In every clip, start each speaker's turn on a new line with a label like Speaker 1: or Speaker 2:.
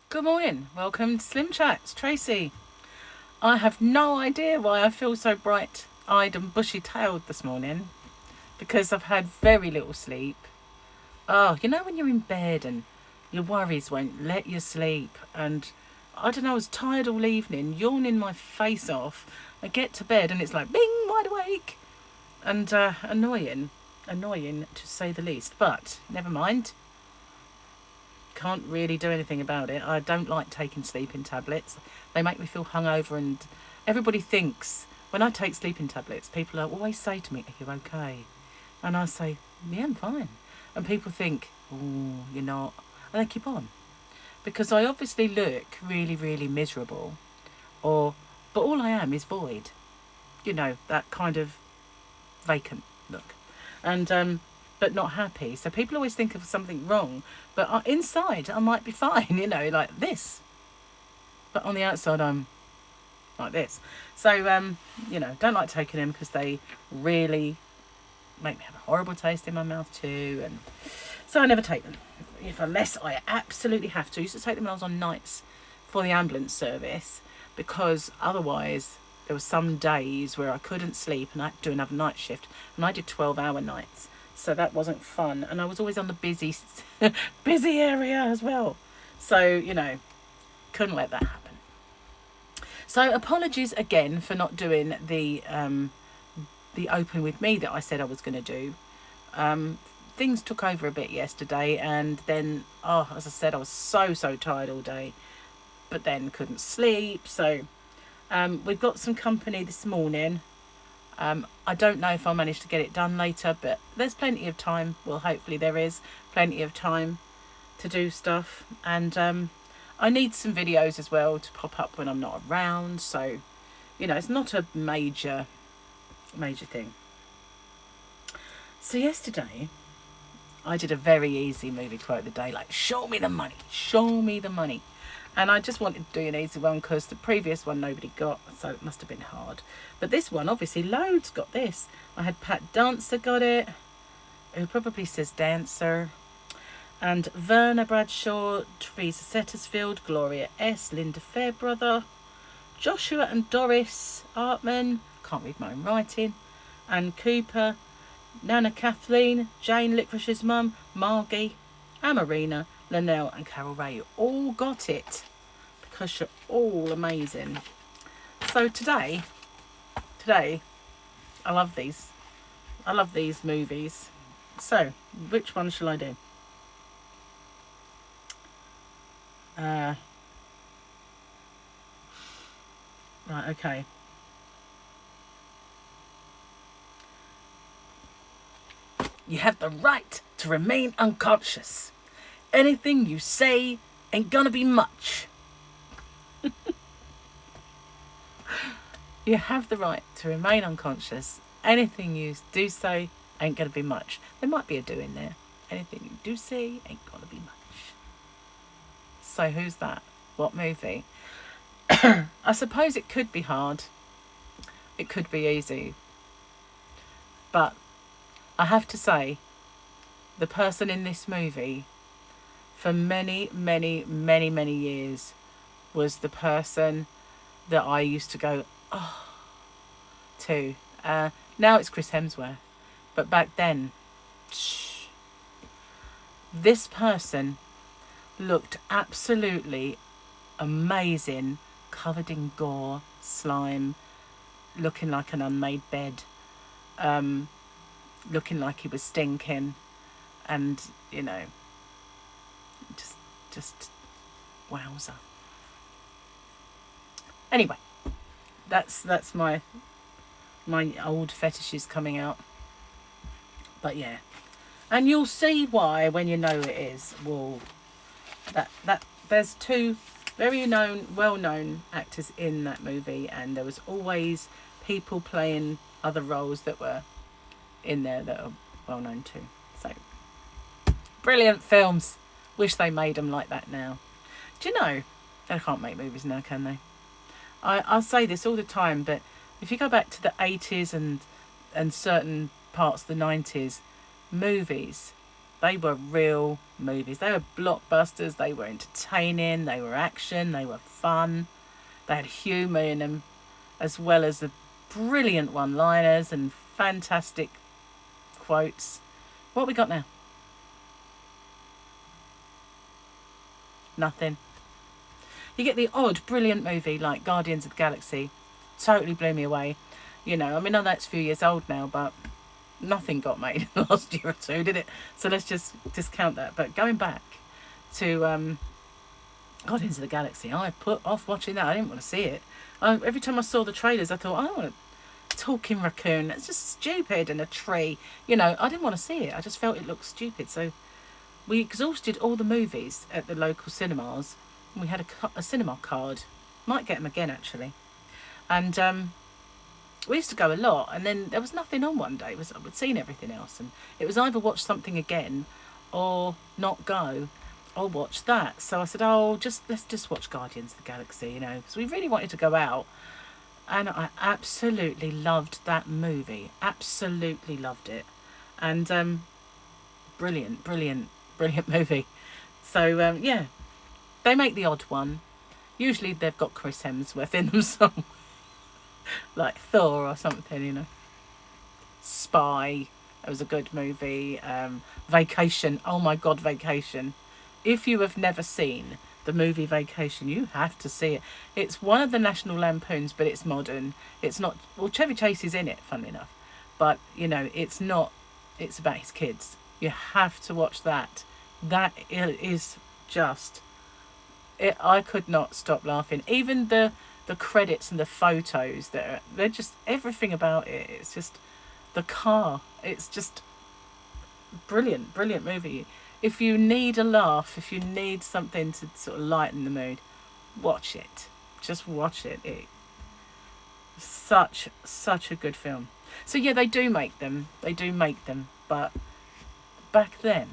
Speaker 1: Good morning, welcome to SlimChat. It's Tracy. I have no idea why I feel so bright-eyed and bushy-tailed this morning, because I've had very little sleep. Oh, you know when you're in bed and your worries won't let you sleep, and I don't know, I was tired all evening, yawning my face off. I get to bed and it's like, bing, wide awake, and annoying to say the least, but never mind. Can't really do anything about it. I don't like taking sleeping tablets. They make me feel hungover, and everybody thinks when I take sleeping tablets, people always say to me, "Are you okay?" And I say, "Yeah, I'm fine." And people think, "Oh, you're not," and they keep on because I obviously look really, really miserable, or but all I am is void. You know, that kind of vacant look, and but not happy. So people always think of something wrong, but inside I might be fine. You know, like this, but on the outside I'm like this. So you know, don't like taking them because they really make me have a horrible taste in my mouth too, and so I never take them unless I absolutely have to. I used to take them when I was on nights for the ambulance service, because otherwise there were some days where I couldn't sleep and I had to do another night shift, and I did 12-hour nights, so that wasn't fun, and I was always on the busy busy area as well, so you know, couldn't let that happen. So apologies again for not doing the open with me that I said I was going to do. Things took over a bit yesterday, and then, as I said, I was so tired all day, but then couldn't sleep. So we've got some company this morning. I don't know if I'll manage to get it done later, but there's plenty of time. Well, hopefully there is plenty of time to do stuff, and I need some videos as well to pop up when I'm not around. So, you know, it's not a major thing. So yesterday I did a very easy movie quote of the day, like, show me the money, show me the money. And I just wanted to do an easy one because the previous one nobody got, so it must have been hard. But this one, obviously, loads got this. I had Pat Dancer got it, who probably says dancer, and Verna Bradshaw, Teresa Settersfield, Gloria S., Linda Fairbrother, Joshua and Doris Artman, can't read my own writing, Anne Cooper, Nana Kathleen, Jane Lickerish's mum, Margie, Amarina, Linnell and Carol Ray all got it because you're all amazing. So today I love these movies. So which one shall I do? Right, okay. You have the right to remain unconscious. Anything you say ain't gonna be much. You have the right to remain unconscious. Anything you do say ain't gonna be much. There might be a do in there. Anything you do say ain't gonna be much. So who's that? What movie? I suppose it could be hard. It could be easy. But I have to say, the person in this movie for many years was the person that I used to go, oh, to. Now it's Chris Hemsworth. But back then, this person looked absolutely amazing, covered in gore, slime, looking like an unmade bed, looking like he was stinking, and, you know, just wowzer. Anyway, that's my old fetishes coming out. But yeah, and you'll see why when you know it is. Well, that there's two very well-known actors in that movie, and there was always people playing other roles that were in there that are well-known too. So brilliant films. Wish they made them like that now. Do you know, they can't make movies now, can they? I say this all the time, but if you go back to the 80s and certain parts of the 90s, movies, They were real movies. They were blockbusters. They were entertaining. They were action. They were fun. They had humour in them, as well as the brilliant one-liners and fantastic quotes. What we got now? Nothing. You get the odd brilliant movie like Guardians of the Galaxy. Totally blew me away. You know, I mean, I know it's a few years old now, but nothing got made in the last year or two, did it? So let's just discount that. But going back to Guardians of the Galaxy, I put off watching that. I didn't want to see it. Every time I saw the trailers, I thought, I don't want a talking raccoon. That's just stupid, and a tree. You know, I didn't want to see it. I just felt it looked stupid. So we exhausted all the movies at the local cinemas. And we had a cinema card. Might get them again, actually. And we used to go a lot, and then there was nothing on one day. We'd seen everything else, and it was either watch something again or not go or watch that. So I said, let's just watch Guardians of the Galaxy, you know, because we really wanted to go out. And I absolutely loved that movie. Absolutely loved it. And brilliant movie. So yeah, they make the odd one. Usually they've got Chris Hemsworth in them somewhere. Like Thor or something, you know. Spy, it was a good movie. Vacation, oh my God, Vacation. If you have never seen the movie Vacation, you have to see it. It's one of the National Lampoons, but it's modern. It's not, well, Chevy Chase is in it, funnily enough. But, you know, it's not, it's about his kids. You have to watch that. That is just, I could not stop laughing. Even the credits and the photos, they're just, everything about it. It's just the car. It's just brilliant movie. If you need a laugh, if you need something to sort of lighten the mood, watch it. Just watch it. It's such a good film. So yeah, they do make them. But back then,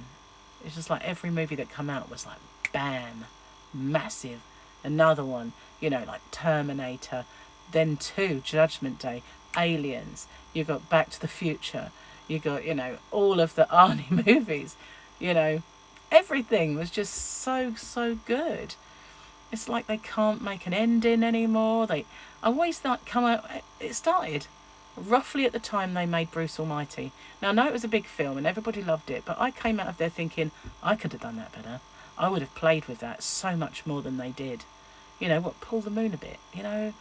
Speaker 1: it's just like every movie that come out was like, bam, massive. Another one, you know, like Terminator, then 2, Judgment Day, Aliens, you got Back to the Future, you got, you know, all of the Arnie movies, you know, everything was just so good. It's like they can't make an ending anymore. They always that come out, it started roughly at the time they made Bruce Almighty. Now I know it was a big film and everybody loved it, but I came out of there thinking, I could have done that better. I would have played with that so much more than they did. You know, what, pull the moon a bit, you know.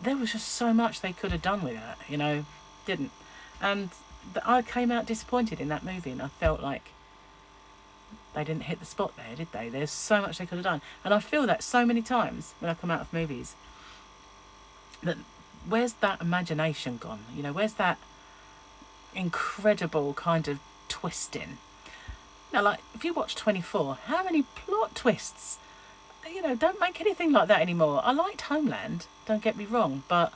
Speaker 1: There was just so much they could have done with that, you know, didn't. And I came out disappointed in that movie, and I felt like they didn't hit the spot there, did they? There's so much they could have done. And I feel that so many times when I come out of movies, that where's that imagination gone? You know, where's that incredible kind of twisting? Now, like, if you watch 24, how many plot twists? You know, don't make anything like that anymore. I liked Homeland, don't get me wrong, but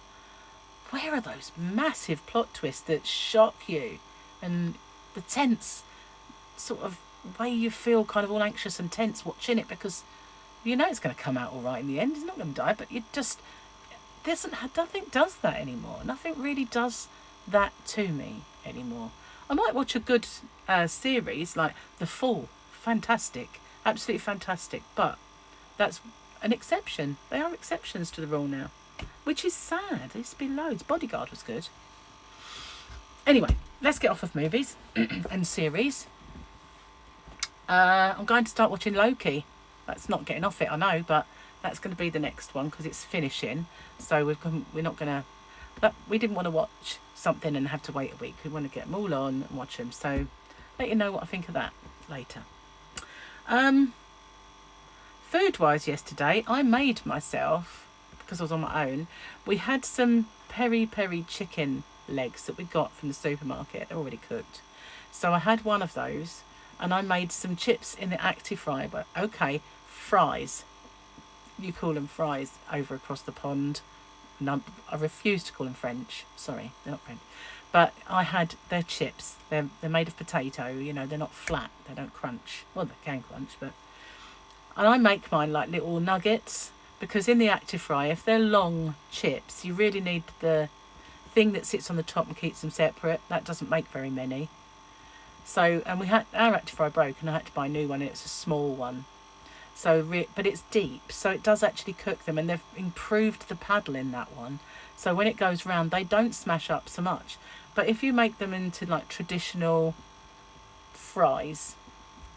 Speaker 1: where are those massive plot twists that shock you? And the tense sort of way you feel kind of all anxious and tense watching it, because you know it's going to come out all right in the end. He's not going to die, but you just, nothing does that anymore. Nothing really does that to me anymore. I might watch a good series like The Fall. Fantastic. Absolutely fantastic. But that's an exception. They are exceptions to the rule now, which is sad. There used to be loads. Bodyguard was good. Anyway, let's get off of movies and series. I'm going to start watching Loki. That's not getting off it, I know, but that's going to be the next one because it's finishing. So we're not going to... But we didn't want to watch something and have to wait a week. We want to get them all on and watch them. So let you know what I think of that later. Food-wise yesterday, I made myself, because I was on my own, we had some peri-peri chicken legs that we got from the supermarket. They're already cooked. So I had one of those, and I made some chips in the active fryer. But okay, fries. You call them fries over across the pond. No, I refuse to call them French. Sorry, they're not French. But I had their chips. They're made of potato. You know, they're not flat. They don't crunch. Well, they can crunch, but... And I make mine like little nuggets, because in the active fry, if they're long chips, you really need the thing that sits on the top and keeps them separate. That doesn't make very many. So, and our rectifier broke, and I had to buy a new one, and it's a small one. So, but it's deep, so it does actually cook them, and they've improved the paddle in that one. So when it goes round, they don't smash up so much. But if you make them into like traditional fries,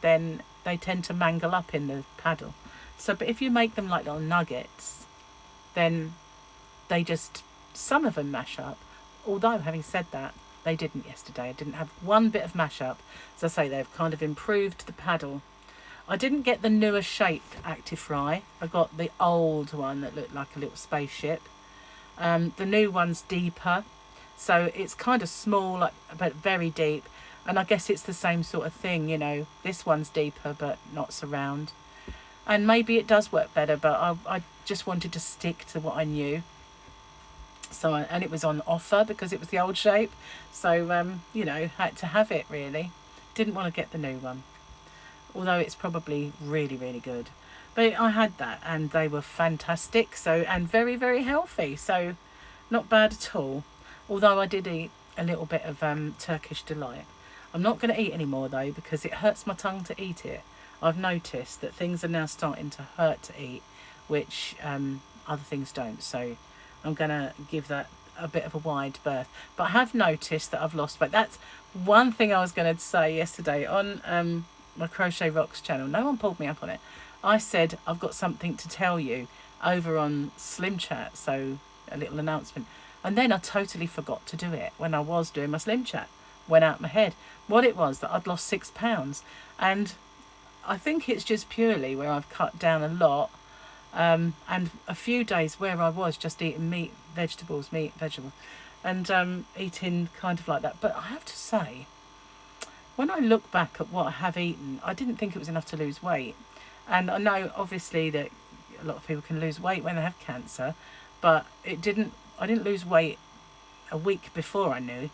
Speaker 1: then they tend to mangle up in the paddle. So, but if you make them like little nuggets, then they just, some of them mash up. Although, having said that, they didn't yesterday. I didn't have one bit of mash up. As I say, they've kind of improved the paddle. I didn't get the newer shaped Active Fry. I got the old one that looked like a little spaceship. The new one's deeper, so it's kind of small, like, but very deep. And I guess it's the same sort of thing, you know. This one's deeper, but not so round. And maybe it does work better, but I just wanted to stick to what I knew. So, and it was on offer because it was the old shape. So, you know, had to have it really. Didn't want to get the new one, although it's probably really, really good. But I had that, and they were fantastic. So, and very, very healthy. So, not bad at all. Although I did eat a little bit of Turkish delight. I'm not going to eat anymore though, because it hurts my tongue to eat it. I've noticed that things are now starting to hurt to eat, which other things don't. So I'm going to give that a bit of a wide berth. But I have noticed that I've lost weight. That's one thing I was going to say yesterday on my Crochet Rocks channel. No one pulled me up on it. I said, I've got something to tell you over on SlimChat. So a little announcement. And then I totally forgot to do it when I was doing my SlimChat. Went out my head. What it was that I'd lost 6 pounds. And I think it's just purely where I've cut down a lot. And a few days where I was just eating meat, vegetables, and eating kind of like that. But I have to say, when I look back at what I have eaten, I didn't think it was enough to lose weight. And I know obviously that a lot of people can lose weight when they have cancer, but I didn't lose weight a week before I knew.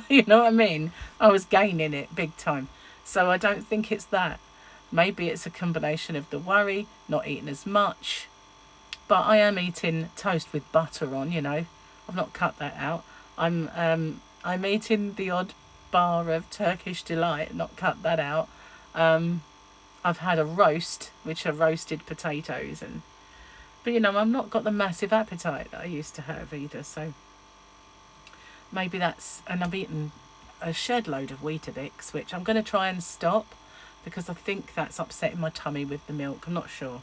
Speaker 1: You know what I mean? I was gaining it big time. So I don't think it's that. Maybe it's a combination of the worry, not eating as much. But I am eating toast with butter on, you know. I've not cut that out. I'm eating the odd bar of Turkish delight, not cut that out. I've had a roast, which are roasted potatoes, but you know, I've not got the massive appetite that I used to have either. So maybe that's, and I've eaten a shed load of Weetabix, which I'm going to try and stop because I think that's upsetting my tummy with the milk. I'm not sure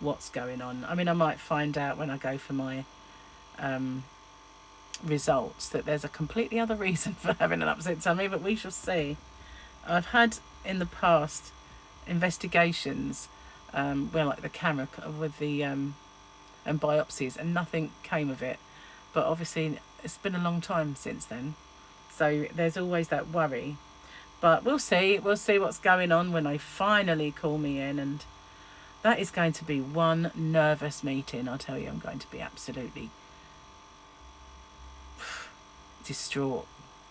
Speaker 1: what's going on. I mean, I might find out when I go for my results that there's a completely other reason for having an upset tummy, but we shall see. I've had in the past investigations where like the camera with the and biopsies, and nothing came of it. But obviously it's been a long time since then, so there's always that worry. But we'll see what's going on when they finally call me in, and that is going to be one nervous meeting. I'll tell you, I'm going to be absolutely distraught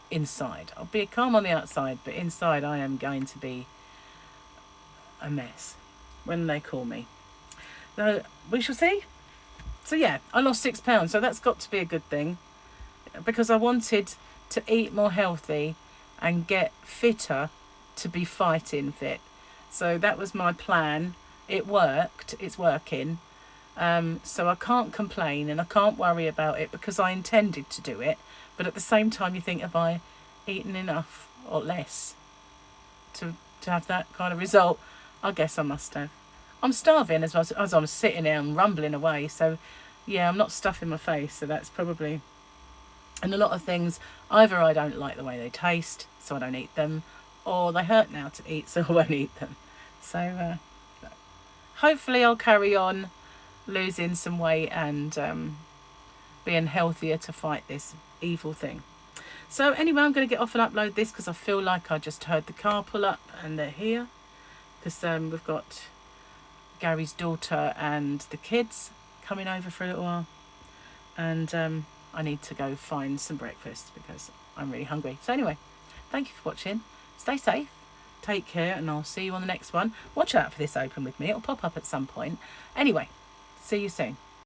Speaker 1: inside. I'll be calm on the outside, but inside I am going to be a mess when they call me. So we shall see. So yeah, I lost 6 pounds, so that's got to be a good thing, because I wanted to eat more healthy and get fitter to be fighting fit. So that was my plan. It worked. It's working. So I can't complain and I can't worry about it because I intended to do it. But at the same time, you think, have I eaten enough or less to have that kind of result? I guess I must have. I'm starving as I'm sitting there and rumbling away. So yeah, I'm not stuffing my face. So that's probably... And a lot of things, either I don't like the way they taste, so I don't eat them, or they hurt now to eat, so I won't eat them. So hopefully I'll carry on losing some weight and being healthier to fight this evil thing. So anyway, I'm going to get off and upload this because I feel like I just heard the car pull up and they're here. Because we've got Gary's daughter and the kids coming over for a little while. And I need to go find some breakfast because I'm really hungry. So anyway, thank you for watching. Stay safe. Take care, and I'll see you on the next one. Watch out for this open with me. It'll pop up at some point. Anyway, see you soon.